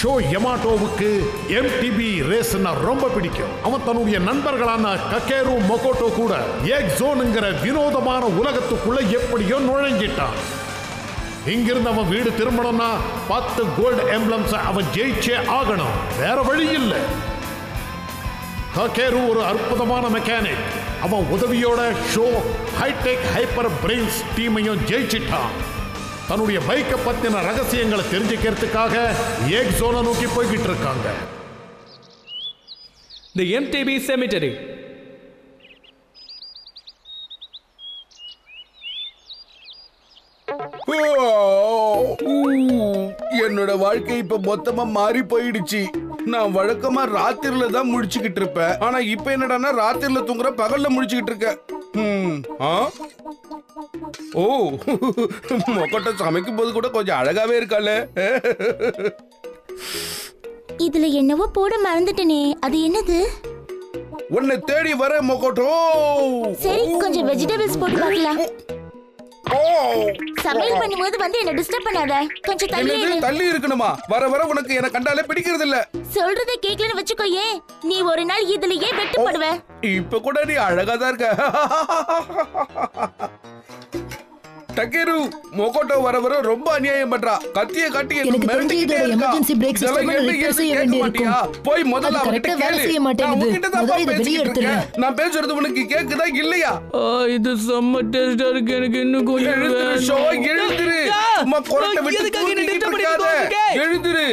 Show யமாட்டோவுக்கு MTB ரேஸ்னா ரொம்ப பிடிக்கும். அவன் தன்னுடைய நண்பர்களான கக்கேரு மொகோட்டோ கூட எக் ஜோனுங்கிற வினோதமான உலகத்துக்குள்ள எப்படியோ நுழைஞ்சிட்டான். இங்கிருந்து அவன் வீடு திரும்பணும்னா 10 கோல்டு எம்ப்ளம்ஸ் அவன் ஜெயிச்சே ஆகணும். வேற வழி இல்லை. கக்கேரு ஒரு அற்புதமான மெக்கானிக். அவன் உதவியோட ஷோ ஹைடெக் ஹைப்பர் பிரெயின்ஸ் டீமையும் ஜெயிச்சிட்டான். தன்னுடைய பைக்கை பத்தின ரகசியங்களை தெரிஞ்சுக்கிறதுக்காக எக் ஜோனை நோக்கி போய்கிட்டு இருக்காங்க. The MTB Cemetery. என்னோட வாழ்க்கை இப்ப மொத்தமா மாறி போயிடுச்சு. நான் வழக்கமா ராத்திரில தான் முழிச்சுக்கிட்டு இருப்பேன். ஆனா இப்ப என்னடான்னா ராத்திரில தூங்குற பகல்ல முழிச்சுக்கிட்டு இருக்கேன். ஓ, மொக்கட்ட சமைக்கும் போது கூட கொஞ்சம் அழகாவே இருக்கால. இதுல என்னவோ போட மறந்துட்டனே, அது என்னது? உன்னை தேடி வர மொக்கட்டோ. சரி, கொஞ்சம் வெஜிடபிள்ஸ் போட்டு பார்க்கலாம். சமையல் பண்ணும்போது வந்து என்ன டிஸ்டர்ப் பண்ணாத. கொஞ்சம் தள்ளி இருக்கணுமா? வர வர உனக்கு என்ன கண்டாலே பிடிக்கிறது இல்ல. சொல்றதை கேக்கலன்னு வெச்சுக்கோயே, நீ ஒரு நாள் இதுலயே வெட்டுப்படுவ. இப்ப கூட நீ அழகா தான் இருக்க. டக்கேரு, மொகோட்டோ வர வர ரொம்ப அநியாயம் பண்றா. கத்திய காட்டி எனக்கு தெரிஞ்சு இதோட எமர்ஜென்சி பிரேக் சிஸ்டம் ரிப்பேர் செய்ய வேண்டியிருக்கும். போய் முதல்ல கரெக்ட்டா வேலை செய்ய மாட்டேங்குது. நான் பேசுறது உனக்கு கேக்குதா இல்லையா? இது செம்ம டேஸ்டா இருக்கு. எனக்கு இன்னும் கொஞ்சம் எழுதுரு. சும்மா கொரட்டை விட்டு தூங்கிட்டு இருக்காத. எழுதுரு.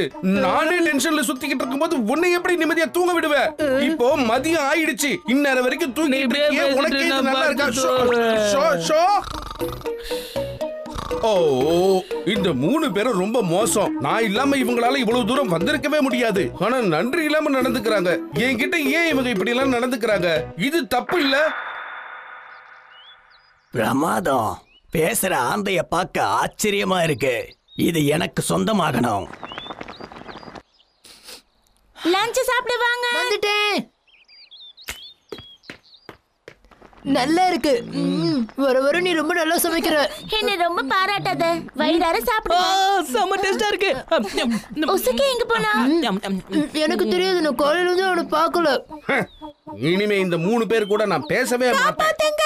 நானே டென்ஷன்ல சுத்திக்கிட்டு இருக்கும்போது உன்னை எப்படி நிம்மதியா தூங்க விடுவேன்? இப்போ மதியம் ஆயிடுச்சு. இன்னொரு வரைக்கும் தூங்கிட்டு இருக்கியே. உனக்கு இது நல்லா இருக்கா? ஷோ. ஓ, இந்த 3 பேரும் ரொம்ப மோசம். நான் இல்லாம இவங்களால இவ்வளவு தூரம் வந்திருக்கவே முடியாது. ஆனா நன்றி இல்லாம நடந்துக்கிறாங்க. என்கிட்ட ஏன் இவங்க இப்படி எல்லாம் நடந்துக்கிறாங்க? இது தப்பு இல்ல. பிரமாதம். பேசுற ஆந்தைய பார்க்க ஆச்சரியமா இருக்கு. இது எனக்கு சொந்தமாகணும். லஞ்ச் சாப்பிட வாங்க. வந்துட்டேன். நல்லா இருக்கு. வர வர நீ ரொம்ப நல்லா சமைக்கிற. என்ன ரொம்ப பாராட்டாத. வயிறார சாப்பிடு. செம்ம டேஸ்டா இருக்கு. ஒசுக்கே எங்க போனா? எனக்கு தெரியாது. நான் காலையில இருந்து அவனை பார்க்கல. இனிமே இந்த 3 பேர் கூட நான் பேசவே மாட்டேன்.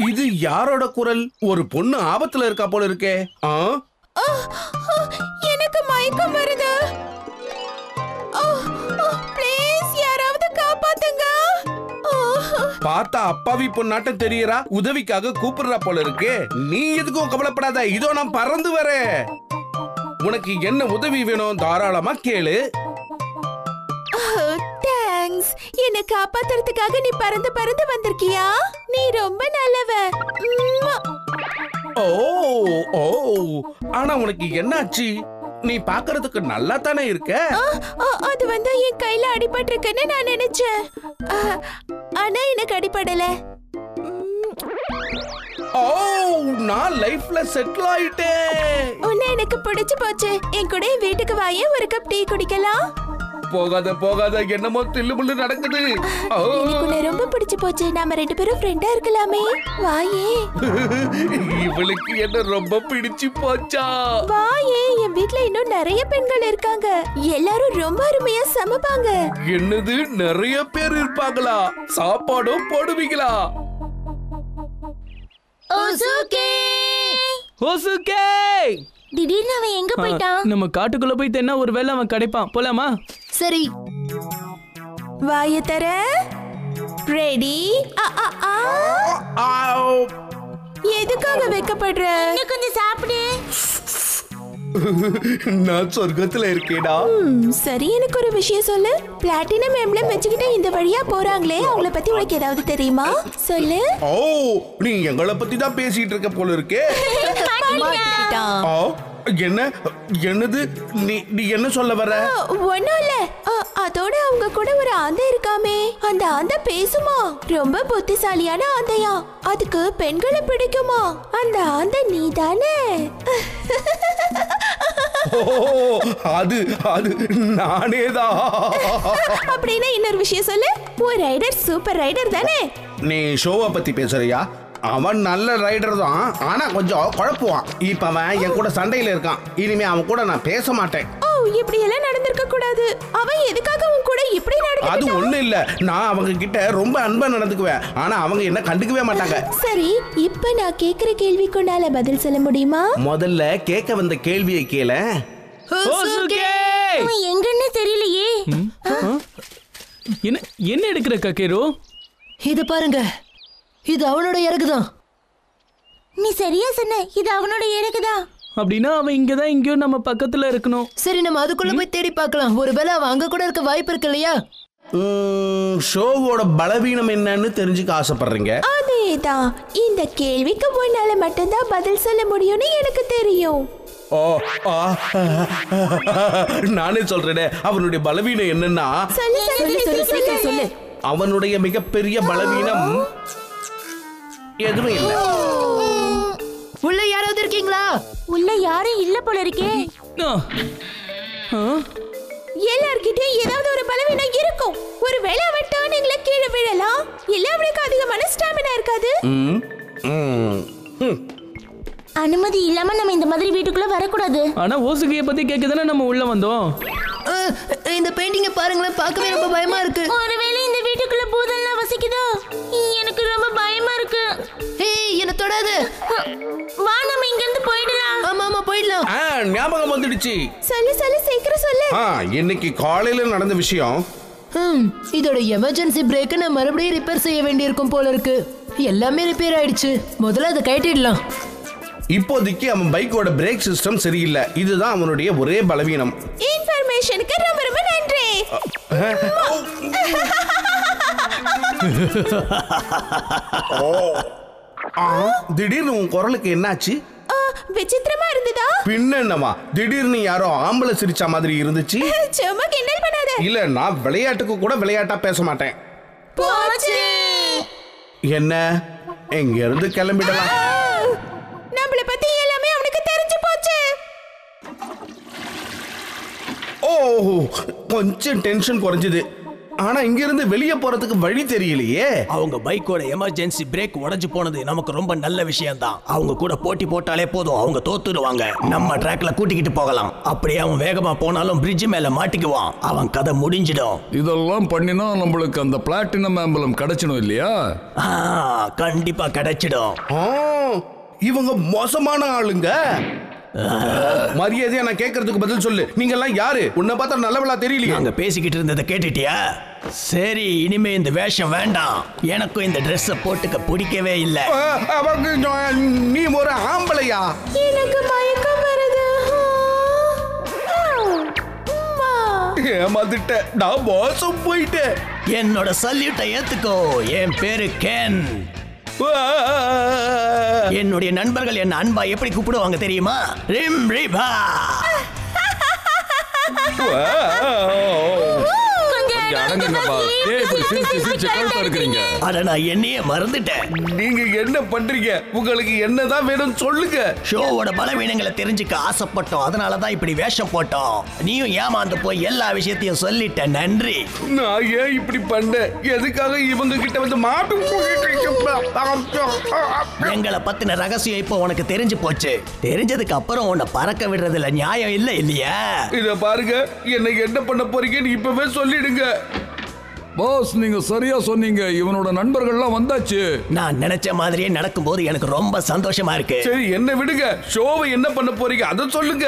இது யாரோட குரல்? ஒரு பொண்ணு ஆபத்துல இருக்கா போல இருக்கே. எனக்கு மயக்கம் வருது. ப்ளீஸ் யாராவது காப்பாத்துங்க. பார்த்தா அப்பாவி பொண்ணாட்டம் தெரியறா. உதவிக்காக கூப்பிடுறா போல இருக்கு. நீ எதுக்கும் கவலைப்படாத. இதோ நான் பறந்து வரேன். உனக்கு என்ன உதவி வேணும் தாராளமா கேளு. தேங்க்ஸ். என்ன காப்பாத்துறதுக்காக நீ பறந்து பறந்து வந்திருக்கியா? நீ ரொம்ப நல்லவ. ஓ, ஆனா உனக்கு என்னாச்சு? நீ பாக்குறதுக்கு நல்லா தானே இருக்க. அது வந்து என் கையில அடிபட்டு இருக்குன்னு நான் நினைச்சேன். ஆனா எனக்கு அடிபடல. ஓ, நான் லைஃப்ல செட்டில் ஆயிட்டேன். உன்னை எனக்கு பிடிச்சு போச்சு. என் கூட வீட்டுக்கு வாயே, ஒரு கப் டீ குடிக்கலாம். போகாத என்னமோ தில்லுமுள்ளு நடக்குது. எனக்கு ரொம்ப பிடிச்சு போச்சு. நாம 2 பேரும் ஃப்ரெண்டா இருக்கலாமே. வாயே. இவளுக்கு என்ன ரொம்ப பிடிச்சு போச்சா? வாயே. என் வீட்ல இன்னும் நிறைய பெண்கள் இருக்காங்க. எல்லாரும் ரொம்ப அருமையா சமைப்பாங்க. என்னது, நிறைய பேர் இருப்பாங்களா? சாப்பாடும் போடுவீங்களா? ஒசுக்கே. திடீர்னு அவன் எங்க போயிட்டான்? நம்ம காட்டுக்குள்ள போய் தென்னா ஒரு வேளை அவன் கிடைப்பான். போலாமா? சரி. வாயை தர. ரெடி? எதுக்காக வெக்கப்படுற? இன்னும் கொஞ்சம் சாப்பிடு. நான் சொர்க்கத்துல இருக்கேடா. சரி, எனக்கு ஒரு விஷயம் சொல்லு. பிளாட்டினம் எம்ப்ளம் வச்சுக்கிட்டு இந்த வழியா போறாங்களே, அவங்கள பத்தி உனக்கு ஏதாவது தெரியுமா? சொல்லு. ஓ, நீ எங்களை பத்தி தான் பேசிட்டு இருக்க போல இருக்கே. என்னது, நீ என்ன சொல்ல வர? ஒண்ணும் இல்ல. அதோட அவங்க கூட ஒரு ஆந்தை இருக்காமே, அந்த ஆந்தை பேசுமா. ரொம்ப புத்திசாலியான ஆந்தையா. அதுக்கு பெண்களை பிடிக்குமா. அந்த ஆந்தை நீதானே? அது நானேதான். அப்படின்னா இன்னொரு விஷயம் சொல்லு. ஒரு ரைடர் சூப்பர் ரைடர் தானே? நீ ஷோவை பத்தி பேசுறியா? அவன் நல்ல ரைடர் தான். ஆனா கொஞ்சம் குழப்புவான். இப்ப அவன் என் கூட சண்டையில இருக்கான். இனிமே அவன் கூட நான் பேச மாட்டேன். ஓ இப்படி எல்லாம் நடந்திருக்க கூடாது. அவன் எதுக்காக உன் கூட இப்படி நடந்துக்கிட்டான்? அது ஒண்ணு இல்ல, நான் அவங்க கிட்ட ரொம்ப அன்பா நடந்துக்குவேன். ஆனா அவங்க என்ன கண்டுக்கவே மாட்டாங்க. சரி, இப்ப நான் கேக்குற கேள்விக்கு உன்னால பதில் சொல்ல முடியுமா? முதல்ல கேட்க வந்த கேள்வியை கேள. எங்கன்னு தெரியலையே. என்ன எடுக்கிற கக்கேரு? இது பாருங்க, இது அவனோட இறகுதான். நீ சரியா சொன்ன, இது அவனோட இறகுதான். அப்படின்னா அவன் இங்கதான் எங்கேயோ நம்ம பக்கத்துல இருக்கணும். சரி, நம்ம அதுக்குள்ள போய் தேடி பார்க்கலாம். ஒருவேளை அவன் அங்க கூட இருக்க வாய்ப்பு இருக்கு இல்லையா? ஷோவோட பலவீனம் என்னன்னு தெரிஞ்சுக்க ஆசைப்படுறீங்க? அதேதான். இந்த கேள்விக்கு உன்னால மட்டும்தான் பதில் சொல்ல முடியும்னு எனக்கு தெரியும். நானே சொல்றேனே, அவனுடைய பலவீனம் என்னன்னா, சொல்லு. அவனுடைய மிகப்பெரிய பலவீனம் எதுவும் இல்லை. உள்ள யாராவது இருக்கீங்களா? உள்ள யாரும் இல்ல போல இருக்கே. எல்லார்கிட்டயும் ஏதாவது ஒரு பலவீனம் இருக்கும். ஒருவேளை அவன் டர்னிங்ல கீழே விழலாம். இல்ல அவனுக்கு அதிகமான ஸ்டாமினா இருக்காது. அனுமதி இல்லாம நம்ம இந்த மாதிரி வீட்டுக்குள்ள வரக்கூடாது. ஆனா ஓசுகிய பத்தி கேட்கதானே நம்ம உள்ள வந்தோம். இந்த பெயிண்டிங்க பாருங்களேன், பார்க்கவே ரொம்ப பயமா இருக்கு. ஒருவேளை இந்த வீட்டுக்குள்ள பூதம்லாம் வசிக்குதோ? எனக்கு ரொம்ப பயமா இருக்கு. ஏய், என்ன தொடாத. வா, நம்ம இங்க இருந்து போயிடலாம். ஆமா போயிடலாம். ஞாபகம் வந்துடுச்சு. சொல்லு சீக்கிரம் சொல்லு. இன்னைக்கு காலையில நடந்த விஷயம். இதோட எமர்ஜென்சி பிரேக்கை நான் மறுபடியும் ரிப்பேர் செய்ய வேண்டியிருக்கும் போல இருக்கு. எல்லாமே ரிப்பேர் ஆயிடுச்சு. முதல்ல அதை கழட்டிடலாம். இப்போதைக்கு அவன் பைக்கோட பிரேக் சிஸ்டம் சரியில்லை. இதுதான் அவனுடைய ஒரே பலவீனம். இன்ஃபர்மேஷனுக்கு ரொம்ப ரொம்ப நன்றி. திடீர்னு உன் குரலுக்கு என்னாச்சு? விசித்திரமா இருந்ததா? பின்னமா திடீர்னு யாரோ ஆம்பளை சிரிச்ச மாதிரி இருந்துச்சு. சும்மா கிண்டல் பண்ணாத. இல்ல, நான் விளையாட்டுக்கு கூட விளையாட்டா பேச மாட்டேன். என்ன, எங்க இருந்து கிளம்பிடலாம். நம்மள பத்தி எல்லாமே அவனுக்கு தெரிஞ்சு போச்சு. கொஞ்சம் டென்ஷன் குறைஞ்சது. ஆனா இங்க இருந்து வெளியே போறதுக்கு வழி தெரியலையே. அவங்க பைக்கோட எமர்ஜென்சி பிரேக் உடைஞ்சு போனது நமக்கு ரொம்ப நல்ல விஷயம் தான். அவங்க கூட போட்டி போட்டாலே போதும், அவங்க தோத்துடுவாங்க. நம்ம ட்ராக்ல கூட்டிக்கிட்டு போகலாம். அப்படியே அவன் வேகமா போனாலும் பிரிட்ஜ் மேல மாட்டிக்குவான். அவன் கதை முடிஞ்சிடும். இதெல்லாம் பண்ணினா நம்மளுக்கு அந்த பிளாட்டினம் ஆம்பலம் கிடைச்சிடும் இல்லையா? கண்டிப்பா கிடைச்சிடும். இவங்க மோசமான ஆளுங்க. மரியாதையா நான் கேட்கறதுக்கு பதில் சொல்லு. நீங்க எல்லாம் யாரு? உன்னை பார்த்தா நல்லவளா தெரியலையே. நாங்க பேசிக்கிட்டு இருந்ததை கேட்டுட்டியா? சரி, இனிமே இந்த வேஷம் வேண்டாம். எனக்கும் இந்த ட்ரெஸ் போட்டுக்க பிடிக்கவே இல்லை. நீ ஒரு ஆம்பளையா? எனக்கு மயக்கம் வருது. ஏமாத்திட்ட, நான் மோசம் போயிட்டேன். என்னோட சல்யூட்டை ஏத்துக்கோ. என் பேரு கேன். என்னுடைய நண்பர்கள் என்ன அன்பா எப்படி கூப்பிடுவாங்க தெரியுமா? ரிம் ரிபா. அட, நான் என்னையே மறந்துட்டேன். நீங்க என்ன பண்றீங்க? உங்களுக்கு என்னதான் வேணும் சொல்லுங்க. ஷோவோட பலவீனங்களை தெரிஞ்சுக்க ஆசைப்பட்டோம், அதனாலதான் இப்படி வேஷம் போட்டோம். நீயும் ஏமாந்து போய் எல்லா விஷயத்தையும் சொல்லிட்ட. நன்றி. நான் ஏன் இப்படி பண்ணேன்? எதுக்காக இவங்க கிட்ட வந்து மாட்டும்? எங்களை பத்தின ரகசியம் இப்போ உனக்கு தெரிஞ்சு போச்சு. தெரிஞ்சதுக்கு அப்புறம் உன்னை பறக்க விடுறதுல நியாயம் இல்லை இல்லையா? இத பாருங்க, என்ன என்ன பண்ண போறீங்கன்னு இப்பவே சொல்லிடுங்க. பாஸ், நீங்க சரியா சொன்னீங்க. இவனோட நண்பர்கள்லாம் வந்தாச்சு. நான் நினைச்ச மாதிரியே நடக்கும்போது எனக்கு ரொம்ப சந்தோஷமா இருக்கு. சரி, என்ன விடுங்க. ஷோவை என்ன பண்ண போறீங்க அதை சொல்லுங்க.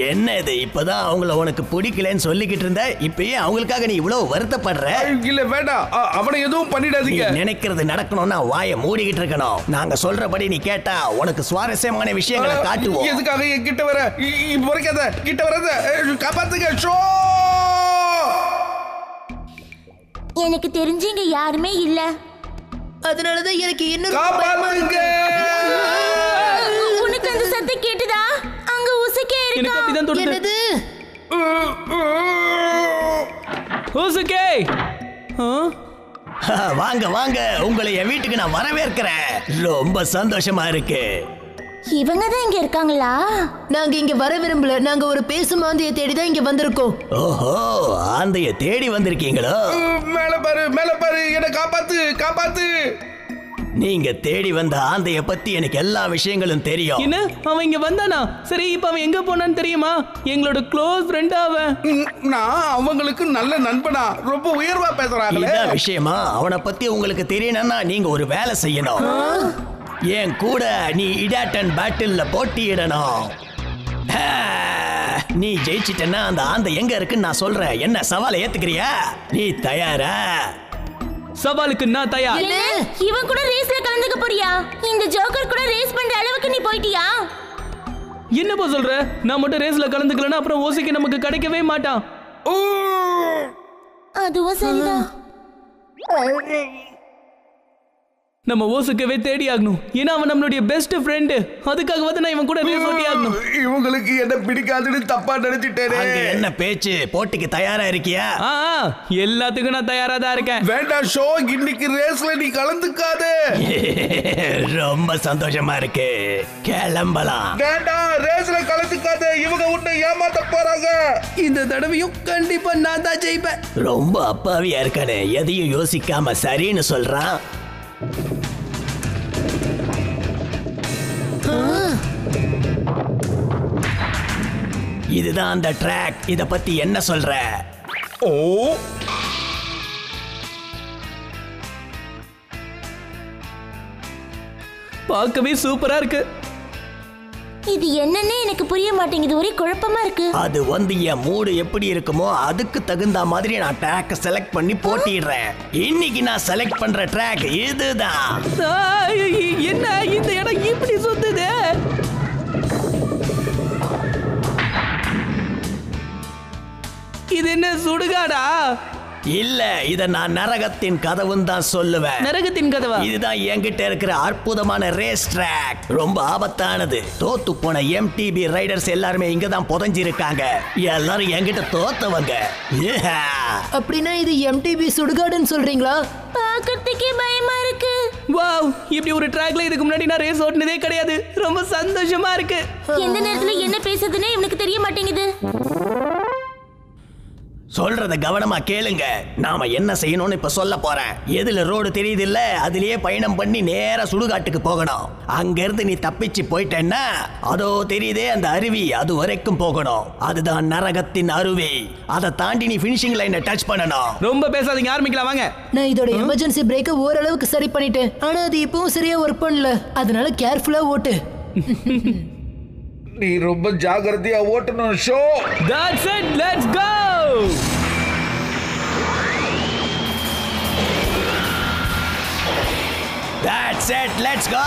என்ன இது, இப்பதான் அவங்கள உனக்கு பிடிக்கலன்னு சொல்லிக்கிட்டு இருந்த, இப்பயே அவங்களுக்காக நீ இவ்வளவு வருத்தப்படுற? இல்ல வேண்டாம், அவனை எதுவும் பண்ணிடாதீங்க. நினைக்கிறது நடக்கணும்னா வாயை மூடிக்கிட்டு இருக்கணும். நாங்க சொல்றபடி நீ கேட்டா உனக்கு சுவாரஸ்யமான விஷயங்களை காட்டுவோம். எதுக்காக கிட்ட வர? வரைக்காத, கிட்ட வராத. காப்பாத்துங்க ஷோ. எனக்கு தெரிஞ்சு இங்க யாருமே இல்ல. அதனாலதான் எனக்கு இன்னும் காப்பாத்துங்க. உனக்கு அந்த சத்தம் கேட்டுதா? அங்க உசுக்கே எனக்கு இருக்கா? அப்படிதான் தோணுது. என்னது? ஓசுகே, வாங்க வாங்க, உங்களை என் வீட்டுக்கு நான் வரவேற்கிறேன். ரொம்ப சந்தோஷமா இருக்கு. இவங்க தான் இங்க இருக்காங்களா? நாங்க இங்க வர விரும்பல. நாங்க ஒரு பேசும் ஆந்தையை தேடிதான் இங்க வந்திருக்கோம். ஓஹோ, ஆந்தைய தேடி வந்திருக்கீங்களோ? மேல பாரு, மேல பாரு. என்ன காப்பாத்து, காப்பாத்து. நீங்க தேடி வந்த ஆந்தைய பத்தி எனக்கு எல்லா விஷயங்களும் தெரியும். என்ன அவன் இங்க வந்தானா? சரி இப்ப அவன் எங்க போனான்னு தெரியுமா? எங்களோட க்ளோஸ் ஃப்ரெண்டா அவன். நான் அவங்களுக்கு நல்ல நண்பனா, ரொம்ப உயர்வா பேசுறாங்களே. இதான் விஷயமா? அவனை பத்தி உங்களுக்கு தெரியணும்னா நீங்க ஒரு வேலை செய்யணும். என் கூட நீ இடாட்டன் பேட்டில்ல போட்டியிடணும். நீ ஜெயிச்சிட்டனா அந்த ஆந்தை எங்க இருக்குன்னு நான் சொல்றேன். என்ன சவாலை ஏத்துக்கிறியா? நீ தயாரா? சவாலுக்கு நான் தயார். இவன் கூட ரேஸ்ல கலந்துக்க போறியா? இந்த ஜோக்கர் கூட ரேஸ் பண்ற அளவுக்கு நீ போயிட்டியா? என்னப்பா சொல்ற? நான் மட்டும் ரேஸ்ல கலந்துக்கலன்னா அப்புறம் ஓசிக்கு நமக்கு கிடைக்கவே மாட்டான். அதுவும் சரிதான். நம்ம ஓசுக்கவே தேடி ஆகணும். ஏன்னா அவன் நம்மளுடைய பெஸ்ட் ஃப்ரெண்டு. அதுக்காக வந்து நான் இவன் கூட ரேஸ் ஓட்டி ஆகணும். இவங்களுக்கு என்ன பிடிக்காதுன்னு தப்பா நினைச்சிட்டேனே. அங்க என்ன பேச்சு? போட்டிக்கு தயாரா இருக்கியா? எல்லாத்துக்கும் நான் தயாரா தான் இருக்கேன். வேண்டாம் ஷோ, இன்னைக்கு ரேஸ்ல நீ கலந்துக்காதே. ரொம்ப சந்தோஷமா இருக்கு. கிளம்பலாம். வேண்டாம், ரேஸ்ல கலந்துக்காதே. இவங்க உன்னை ஏமாத்த போறாங்க. இந்த தடவையும் கண்டிப்பா நான் தான் ஜெயிப்பேன். ரொம்ப அப்பாவியா இருக்கானே, எதையும் யோசிக்காம சரின்னு சொல்றான். இதுதான் அந்த ட்ராக். இத பத்தி என்ன சொல்ற? ஓ, பார்க்கவே சூப்பரா இருக்கு. இது என்னன்னு எனக்கு புரிய மாட்டேங்குது. ஒரே குழப்பமா இருக்கு. அது வந்து என் மூடு எப்படி இருக்குமோ அதுக்கு தகுந்த மாதிரி நான் ட்ராக் செலக்ட் பண்ணி போட்டிடுறேன். இன்னைக்கு நான் செலக்ட் பண்ற ட்ராக் இதுதான். என்ன இந்த இடம் இப்படி சுத்துது? இது என்ன சுடுகாடா? இல்ல, இத நான் நரகத்தின் கதவுன்னு தான் சொல்லுவேன். நரகத்தின் கதவா? இதுதான் என்கிட்ட இருக்கிற அற்புதமான ரேஸ் ட்ராக். ரொம்ப ஆபத்தானது. தோத்து போன MTB ரைடர்ஸ் எல்லாருமே இங்க தான் புதைஞ்சிருக்காங்க. எல்லாரும் என்கிட்ட தோத்தவங்க. அப்படின்னா இது MTB சுடுகாடுன்னு சொல்றீங்களா? பார்க்கிறதுக்கே பயமா இருக்கு. வாவ், இப்படி ஒரு ட்ராக்ல இதுக்கு முன்னாடி நான் ரேஸ் ஓட்டுனதே கிடையாது. ரொம்ப சந்தோஷமா இருக்கு. எந்த நேரத்துல என்ன பேசுதுன்னே இவனுக்கு தெரிய மாட்டேங்குது. சொல்றத கவனமா கேளுங்க. நாம என்ன செய்யணும்னு இப்ப சொல்ல போறேன். எதுல ரோடு தெரியுது இல்ல, அதுலயே பயணம் பண்ணி நேரா சுடுகாட்டுக்கு போகணும். அங்க இருந்து நீ தப்பிச்சு போயிட்டேன்னா அதோ தெரியுதே அந்த அருவி, அது வரைக்கும் போகணும். அதுதான் நரகத்தின் அருவி. அதை தாண்டி நீ ஃபினிஷிங் லைனை டச் பண்ணணும். ரொம்ப பேசாதீங்க, ஆரம்பிக்கலாம் வாங்க. நான் இதோட எமர்ஜென்சி பிரேக்கை ஓரளவுக்கு சரி பண்ணிட்டேன். ஆனா அது இப்பவும் சரியா ஒர்க் பண்ணல. அதனால கேர்ஃபுல்லா ஓட்டு. நீ ரொம்ப ஜாகிரதையா ஓட்டணும் show. That's it, let's go. That's it, let's go.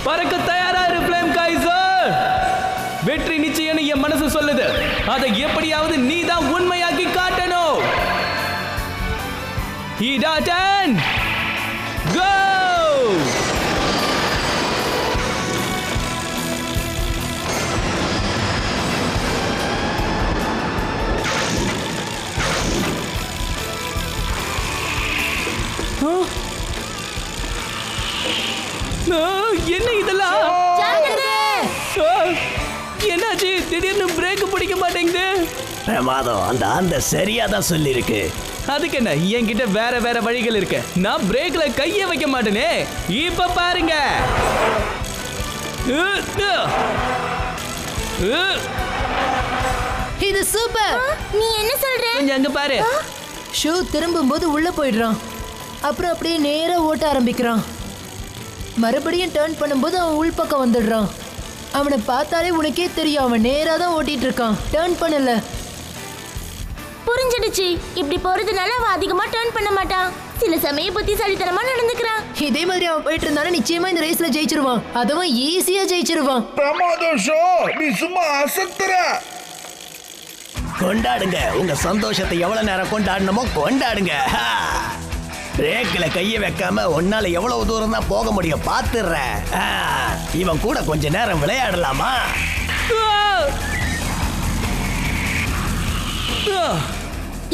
பறக்க தயாரா இரு ஃப்ளேம் கைசர். வெற்றி நிச்சயம் என் மனசு சொல்லுது. அதை எப்படியாவது நீ தான் உண்மையாக்கி காட்டணும். இடாட்டன் கோ. என்ன இதெல்லாம்? என்னாச்சு? திடீர்னு பிரேக் பிடிக்க மாட்டேங்குது. பிரமாதம். அந்த ஆந்த சரியா தான் சொல்லி இருக்கு. அதுக்கு என்ன, என்கிட்ட வேற வேற வழிகள் இருக்கு. நான் பிரேக்ல கைய வைக்க மாட்டேனே. இப்ப பாருங்க. இது சூப்பர். நீ என்ன சொல்ற? கொஞ்சம் அங்க பாரு. ஷூ திரும்பும்போது உள்ள போயிடுறான். அப்புறம் அப்படியே நேரா ஓட்ட ஆரம்பிக்கிறான். மறுபடியும் டர்ன் பண்ணும்போது அவன் உள்பக்கம் வந்துடுறான். அவனை பார்த்தாலே உனக்கே தெரியும் அவன் நேரா தான் ஓட்டிட்டு இருக்கான், டர்ன் பண்ணல. புரிஞ்சிடுச்சு. இப்படி போறதுனால அவன் அதிகமா டர்ன் பண்ண மாட்டான். சில சமயம் புத்திசாலித்தனமா நடந்துக்கிறான். இதே மாதிரி அவன் போயிட்டு இருந்தாலும் நிச்சயமா இந்த ரேஸ்ல ஜெயிச்சிருவான். அதுவும் ஈஸியா ஜெயிச்சிருவான். பிரமாதம் ஷோ, நீ சும்மா அசத்துற. கொண்டாடுங்க. உங்க சந்தோஷத்தை எவ்வளவு நேரம் கொண்டாடணுமோ கொண்டாடுங்க. பிரேக்ல கைய வைக்காம உன்னால எவ்வளவு தூரம் தான் போக முடியும் பாத்துறேன். இவன் கூட கொஞ்ச நேரம் விளையாடலாமா?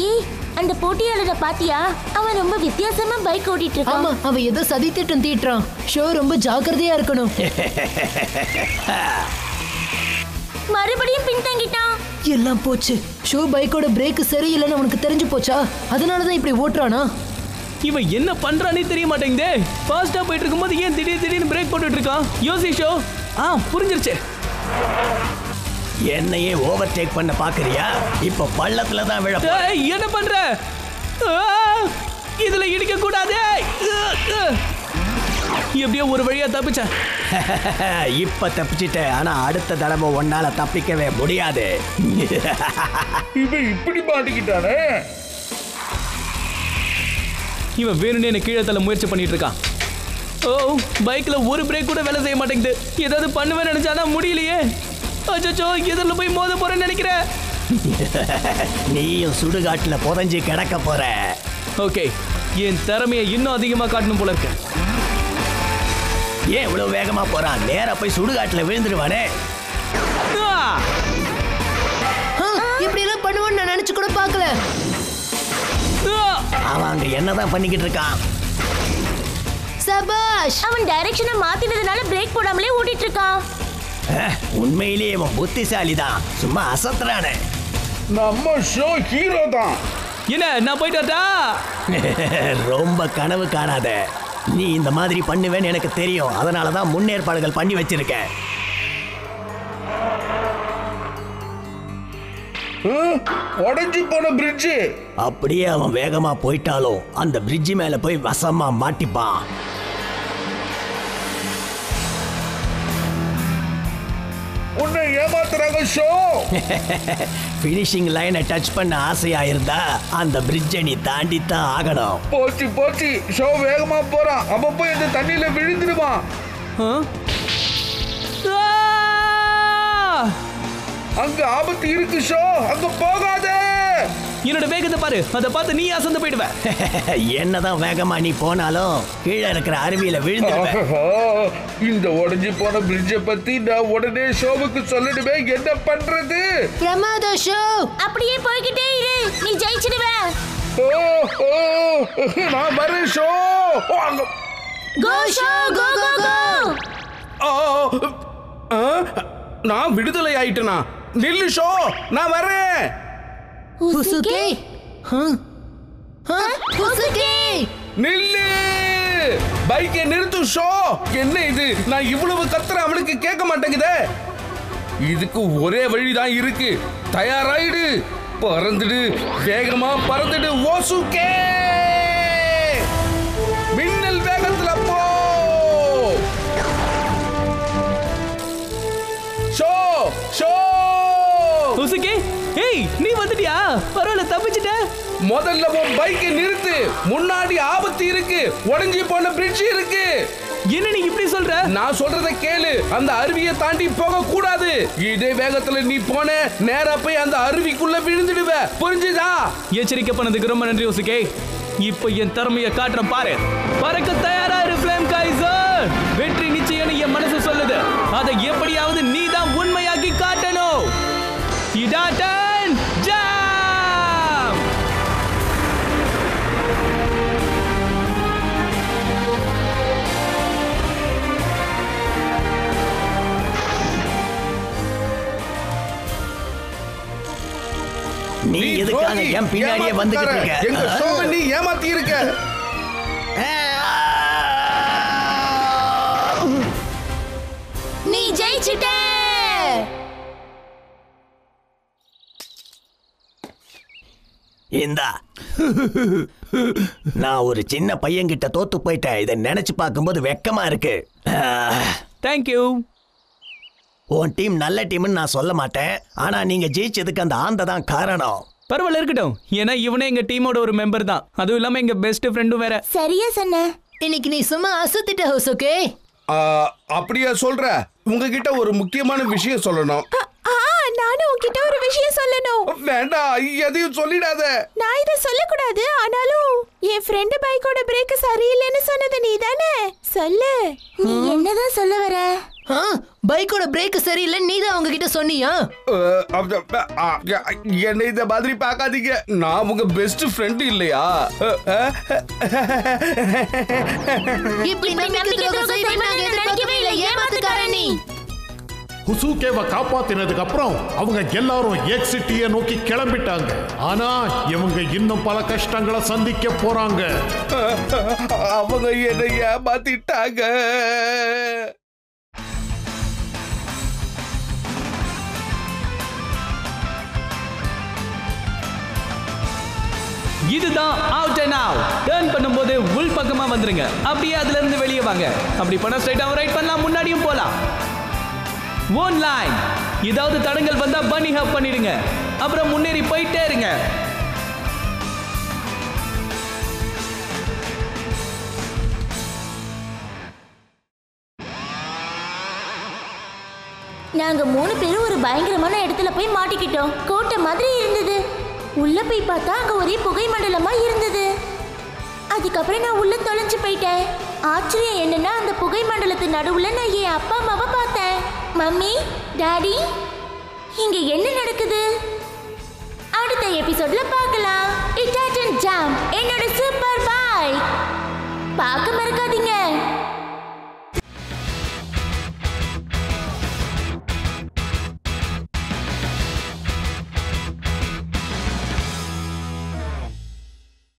ஏய், அந்த போட்டியாளரை பாத்தியா? அவன் ரொம்ப வித்தியாசமா பைக் ஓட்டிட்டு இருக்கான். ஆமா, அவன் ஏதோ சதி திட்டம் தீட்டுறான். ஷோ ரொம்ப ஜாக்கிரதையா இருக்கணும். மறுபடியும் பின்தங்கிட்டான். எல்லாம் போச்சு. ஷோ பைக்கோட பிரேக் சரியில்லைன்னு அவனுக்கு தெரிஞ்சு போச்சா? அதனாலதான் இப்படி ஓட்டுறானா? இவன் என்ன பண்றானே தெரிய மாட்டேங்குதே. ஃபாஸ்டா போயிட்டு இருக்கும்போது ஏன் திடீர்னு பிரேக் போட்டுட்டு இருக்கான்? யோசி ஷோ. புரிஞ்சிருச்சு. என்னையே ஓவர்டேக் பண்ண பாக்குறியா? இப்ப பள்ளத்துல தான் விழ. என்ன பண்ற? இதுல இடிக்க கூடாது. எப்படியோ ஒரு வழியா தப்பிச்ச. இப்ப தப்பிச்சிட்ட. ஆனா அடுத்த தடவை ஒன்னால தப்பிக்கவே முடியாது. இவன் இப்படி மாட்டிக்கிட்டானே. இவன் வேணும்னே என்ன கீழே தள்ள முயற்சி பண்ணிட்டு இருக்கான். பைக்ல ஒரு பிரேக் கூட வேலை செய்ய மாட்டேங்குது. ஏதாவது பண்ணுவேன்னு நினைச்சானா முடியலையே. அச்சோ, எதிரில் போய் மோத போறேன்னு நினைக்கிறேன். நீயும் சுடுகாட்டுல புதஞ்சு கிடக்க போற. ஓகே, என் திறமையை இன்னும் அதிகமா காட்டணும் போல இருக்கு. ஏன் இவ்வளவு வேகமா போறான்? நேரா போய் சுடுகாட்டுல விழுந்துருவானே. இப்படி எல்லாம் பண்ணுவான்னு நான் நினைச்சு கூட பார்க்கல. அவன் அங்க என்னதான் பண்ணிக்கிட்டு இருக்கான்? சபாஷ்! அவன் டைரக்ஷனை மாத்தினதுனால பிரேக் போடாமலே ஓட்டிட்டு இருக்கான். உண்மையிலேயே இவன் புத்திசாலிதான். சும்மா அசத்துறானே. நம்ம ஷோ ஹீரோ தான். என்ன, நான் போயிட்டாட்டா? ரொம்ப கனவு காணாத. நீ இந்த மாதிரி பண்ணுவேன்னு எனக்கு தெரியும். அதனாலதான் முன்னேற்பாடுகள் பண்ணி வச்சிருக்கேன். உடைஞ்சு போன பிரிட்ஜ். அப்படியே அவன் வேகமா போயிட்டாலும் அந்த பிரிட்ஜ் மேல போய் வசமா மாட்டிப்பான். உன்னை ஏமாத்துறாங்க ஷோ. ஃபினிஷிங் லைனை டச் பண்ண ஆசையா இருந்தா அந்த பிரிட்ஜை நீ தாண்டி தான் ஆகணும். போச்சு ஷோ வேகமா போறான். அப்ப போய் இந்த தண்ணியில விழுந்துடுவான். அங்க ஆபத்து இருக்கு ஷோ, அங்க போகாதே. என்னோட வேகத்தை பாரு, அதை பார்த்து நீ அசந்து போயிடுவ. என்னதான் வேகமா நீ போனாலும் கீழே இருக்கிற அருவியில விழுந்துடுவ. இந்த உடைஞ்சு போன பிரிட்ஜை பத்தி நான் உடனே ஷோவுக்கு சொல்லணுமே. என்ன பண்றது? பிரமாத ஷோ. அப்படியே போய்கிட்டே இரு, நீ ஜெயிச்சிடுவ. நான் வரேன் ஷோ. கோ ஷோ, கோ கோ கோ. நான் விடுதலை ஆயிட்டேனா? நில்லு ஷோ, நான் வரேன். உசுகே. உசுகே. நில்லு. பைக்கை நிறுத்து ஷோ. என்ன இது? நான் இவ்வளவு கத்துற அவனுக்கு கேட்க மாட்டேங்குதே. இதுக்கு ஒரே வழிதான் இருக்கு. தயாராயிடு. பறந்துடு, வேகமா பறந்துடு. ஓசுகே. மின்னல் வேகத்துல போ. Show show. உசுகே, ஏய், நீ வந்துட்டியா? பரவாயில்ல, தப்பிச்சிட்ட. முதல்ல உன் பைக்கை நிறுத்து. முன்னாடி ஆபத்து இருக்கு. உடைஞ்சு போன பிரிட்ஜ் இருக்கு. என்ன நீ இப்படி சொல்ற? நான் சொல்றத கேளு. அந்த அருவியை தாண்டி போக கூடாது. இதே வேகத்துல நீ போன நேரா போய் அந்த அருவிக்குள்ள விழுந்துடுவ. புரிஞ்சுதா? எச்சரிக்கை பண்ணதுக்கு ரொம்ப நன்றி உசுகே. இப்போ என் திறமையை காட்டுறேன் பாரு. பறக்க தயாரா இரு ஃப்ளேம் கைசர். வெற்றி நிச்சயம் என் மனசு சொல்லுது. அதை எப்படியாவது நீ தான் உண்மையாக்கி காட்டணும். இடாட்டன் ஜாம். நீ எதுக்காக என் பின்னாடியே வந்துகிட்டு இருக்க? எங்க ஷோவை நீ ஏமாத்தி இருக்க. நீ ஜெயிச்சிட்ட. இந்தா. நான் ஒரு சின்ன பையன்கிட்ட தோத்து போயிட்டேன். இதை நினைச்சு பார்க்கும்போது வெக்கமா இருக்கு. தேங்க்யூ. உன் டீம் நல்ல டீம்னு நான் சொல்ல மாட்டேன். ஆனா நீங்க ஜெயிச்சதுக்கு அந்த ஆந்தை தான் காரணம். பரவாயில்ல, இருக்கட்டும். ஏன்னா இவனே எங்க டீமோட ஒரு மெம்பர் தான். அதுவும் இல்லாம எங்க பெஸ்ட் ஃப்ரெண்டும் வேற. சரியா சொன்ன. இன்னைக்கு நீ சும்மா அசத்திட்ட ஹோசுகே. அப்படியா சொல்ற? உங்ககிட்ட ஒரு முக்கியமான விஷயம் சொல்லணும். நானும் உன்கிட்ட ஒரு விஷயம் சொல்லணும். வேண்டாம், எதையும் சொல்லிடாத. நான் இதை சொல்லக்கூடாது. ஆனாலும் என் ஃப்ரெண்டு பைக்கோட பிரேக் சரியில்லைன்னு சொன்னது நீ தானே? சொல்லு. நீ என்னதான் சொல்ல வர? பைக்கோட பிரேக் சரியில்லை, நீ தான் அவங்க கிட்ட சொன்னியா? என்ன இந்த மாதிரி பார்க்காதீங்க, நான் உங்க பெஸ்ட் ஃப்ரெண்ட் இல்லையா? இப்படி நம்பிக்கை துரோகம் செய்வேன்னு நாங்க எதிர்பார்க்கவே இல்லை. ஏமாத்துக்கார நீ. ஹுசுகேவை காப்பாத்தினதுக்கு அப்புறம் அவங்க எல்லாரும் எக் சிட்டியை நோக்கி கிளம்பிட்டாங்க. ஆனா இவங்க இன்னும் பல கஷ்டங்களை சந்திக்க போறாங்க. அவங்க என்னை ஏமாத்திட்டாங்க. இதுதான் அவுட் அண்ட் அவுட். டர்ன் பண்ணும்போது உள் பக்கமா வந்துருங்க. அப்படியே அதுல இருந்து வெளியே வாங்க. அப்படி பண்ண ஸ்ட்ரைட்டாவும் ரைட் பண்ணலாம், முன்னாடியும் போலாம். One line. ஏதாவது தடங்கள் வந்தா பன்னி ஹப் பண்ணிடுங்க. அப்புறம் முன்னேறி போயிட்டே இருங்க. நாங்க 3 பேரும் ஒரு பயங்கரமான இடத்துல போய் மாட்டிக்கிட்டோம். கோட்டை மாதிரி இருந்தது. உள்ள போய் பார்த்தா அங்க ஒரே புகை மண்டலமா இருந்தது. அதுக்கப்புறம் நான் உள்ள தொலைஞ்சு போயிட்டேன். ஆச்சரியம் என்னன்னா, அந்த புகை மண்டலத்து நடுவுல நான் என் அப்பா அம்மாவை பார்த்தேன். மம்மி, டாடி, இங்க என்ன நடக்குது? அடுத்த எபிசோட்ல பார்க்கலாம். இட்டாட்டன் ஜாம், என்னோட சூப்பர் பைக். பார்க்க மறக்காதீங்க.